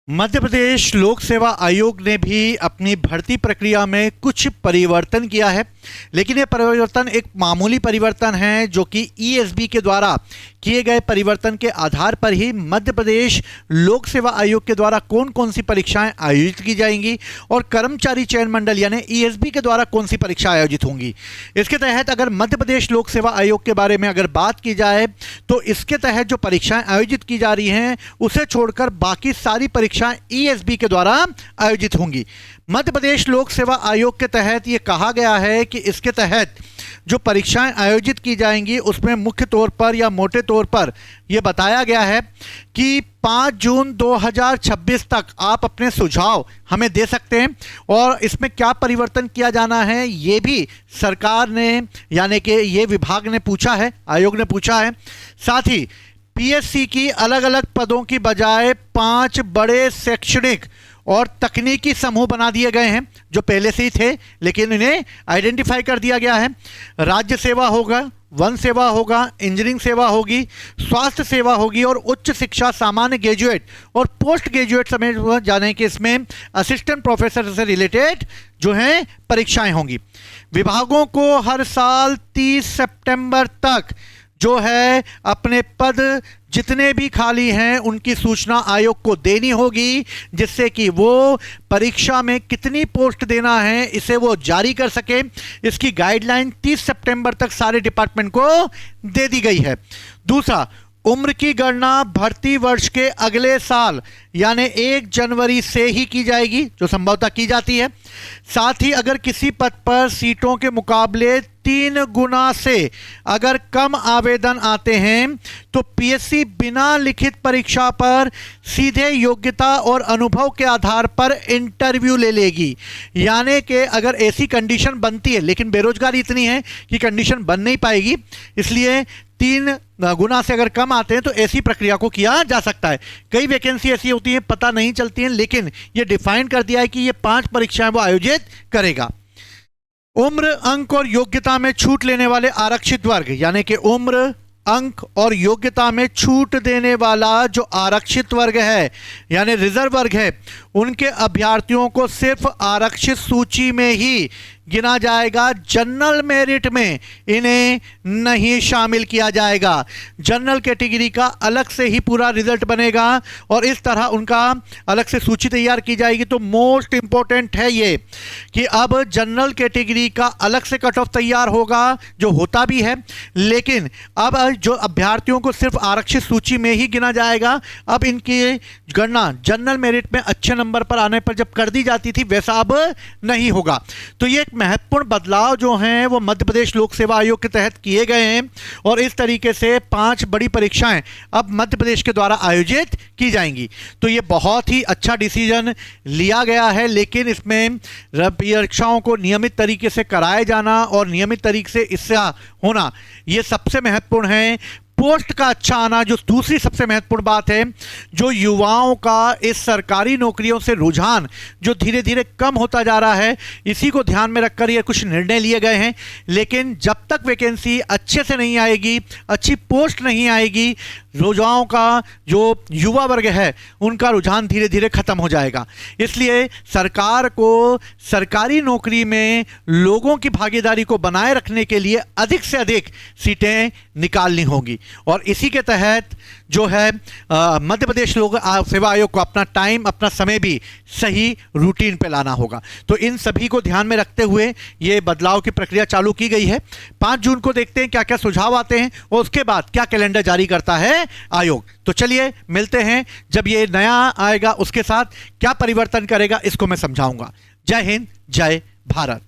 मध्य प्रदेश लोक सेवा आयोग ने भी अपनी भर्ती प्रक्रिया में कुछ परिवर्तन किया है, लेकिन ये परिवर्तन एक मामूली परिवर्तन है जो कि ईएसबी के द्वारा किए गए परिवर्तन के आधार पर ही मध्य प्रदेश लोक सेवा आयोग के द्वारा कौन कौन सी परीक्षाएं आयोजित की जाएंगी और कर्मचारी चयन मंडल यानी ईएसबी के द्वारा कौन सी परीक्षा आयोजित होंगी। इसके तहत अगर मध्य प्रदेश लोक सेवा आयोग के बारे में अगर बात की जाए तो इसके तहत जो परीक्षाएं आयोजित की जा रही हैं उसे छोड़कर बाकी सारी परीक्षाएं ईएसबी के द्वारा आयोजित होंगी। मध्य प्रदेश लोक सेवा आयोग के तहत ये कहा गया है कि इसके तहत जो परीक्षाएं आयोजित की जाएंगी उसमें मुख्य तौर पर या मोटे तौर पर यह बताया गया है कि 5 जून 2026 तक आप अपने सुझाव हमें दे सकते हैं और इसमें क्या परिवर्तन किया जाना है ये भी सरकार ने यानी कि ये विभाग ने पूछा है, आयोग ने पूछा है। साथ ही पीएससी की अलग अलग पदों की बजाय 5 बड़े शैक्षणिक और तकनीकी समूह बना दिए गए हैं जो पहले से ही थे लेकिन इन्हें आइडेंटिफाई कर दिया गया है। राज्य सेवा होगा, वन सेवा होगा, इंजीनियरिंग सेवा होगी, स्वास्थ्य सेवा होगी और उच्च शिक्षा सामान्य ग्रेजुएट और पोस्ट ग्रेजुएट समेत जाने के इसमें असिस्टेंट प्रोफेसर से रिलेटेड जो हैं परीक्षाएं होंगी। विभागों को हर साल 30 सितंबर तक जो है अपने पद जितने भी खाली हैं उनकी सूचना आयोग को देनी होगी, जिससे कि वो परीक्षा में कितनी पोस्ट देना है इसे वो जारी कर सके। इसकी गाइडलाइन 30 सितंबर तक सारे डिपार्टमेंट को दे दी गई है। दूसरा, उम्र की गणना भर्ती वर्ष के अगले साल यानी 1 जनवरी से ही की जाएगी जो संभवतः की जाती है। साथ ही अगर किसी पद पर सीटों के मुकाबले 3 गुना से अगर कम आवेदन आते हैं तो पीएससी बिना लिखित परीक्षा पर सीधे योग्यता और अनुभव के आधार पर इंटरव्यू ले लेगी। यानी कि अगर ऐसी कंडीशन बनती है, लेकिन बेरोजगारी इतनी है कि कंडीशन बन नहीं पाएगी, इसलिए 3 गुना से अगर कम आते हैं तो ऐसी प्रक्रिया को किया जा सकता है। कई वैकेंसी ऐसी होती हैं पता नहीं चलती हैं, लेकिन ये डिफाइन कर दिया है कि ये 5 परीक्षाएं वो आयोजित करेगा। उम्र, अंक और योग्यता में छूट लेने वाले आरक्षित वर्ग यानी कि उम्र, अंक और योग्यता में छूट देने वाला जो आरक्षित वर्ग है यानी रिजर्व वर्ग है, उनके अभ्यर्थियों को सिर्फ आरक्षित सूची में ही गिना जाएगा। जनरल मेरिट में इन्हें नहीं शामिल किया जाएगा। जनरल कैटेगरी का अलग से ही पूरा रिजल्ट बनेगा और इस तरह उनका अलग से सूची तैयार की जाएगी। तो मोस्ट इंपॉर्टेंट है ये कि अब जनरल कैटेगरी का अलग से कट ऑफ तैयार होगा जो होता भी है, लेकिन अब जो अभ्यर्थियों को सिर्फ आरक्षित सूची में ही गिना जाएगा। अब इनकी गणना जनरल मेरिट में अच्छे नंबर पर आने पर जब कर दी जाती थी वैसा अब नहीं होगा। तो ये महत्वपूर्ण बदलाव जो हैं वो मध्य प्रदेश लोक सेवा आयोग के तहत किए गए हैं और इस तरीके से 5 बड़ी परीक्षाएं अब मध्य प्रदेश के द्वारा आयोजित की जाएंगी। तो ये बहुत ही अच्छा डिसीजन लिया गया है, लेकिन इसमें परीक्षाओं को नियमित तरीके से कराया जाना और नियमित तरीके से इससे होना ये सबसे महत्वपूर्ण है। पोस्ट का अच्छा आना जो दूसरी सबसे महत्वपूर्ण बात है। जो युवाओं का इस सरकारी नौकरियों से रुझान जो धीरे धीरे कम होता जा रहा है, इसी को ध्यान में रखकर ये कुछ निर्णय लिए गए हैं। लेकिन जब तक वैकेंसी अच्छे से नहीं आएगी, अच्छी पोस्ट नहीं आएगी, युवाओं का जो युवा वर्ग है उनका रुझान धीरे धीरे खत्म हो जाएगा। इसलिए सरकार को सरकारी नौकरी में लोगों की भागीदारी को बनाए रखने के लिए अधिक से अधिक सीटें निकालनी होंगी और इसी के तहत जो है मध्य प्रदेश लोक सेवा आयोग को अपना टाइम, अपना समय भी सही रूटीन पे लाना होगा। तो इन सभी को ध्यान में रखते हुए ये बदलाव की प्रक्रिया चालू की गई है। 5 जून को देखते हैं क्या क्या सुझाव आते हैं और उसके बाद क्या कैलेंडर जारी करता है आयोग। तो चलिए मिलते हैं जब ये नया आएगा, उसके साथ क्या परिवर्तन करेगा इसको मैं समझाऊंगा। जय हिंद, जय भारत।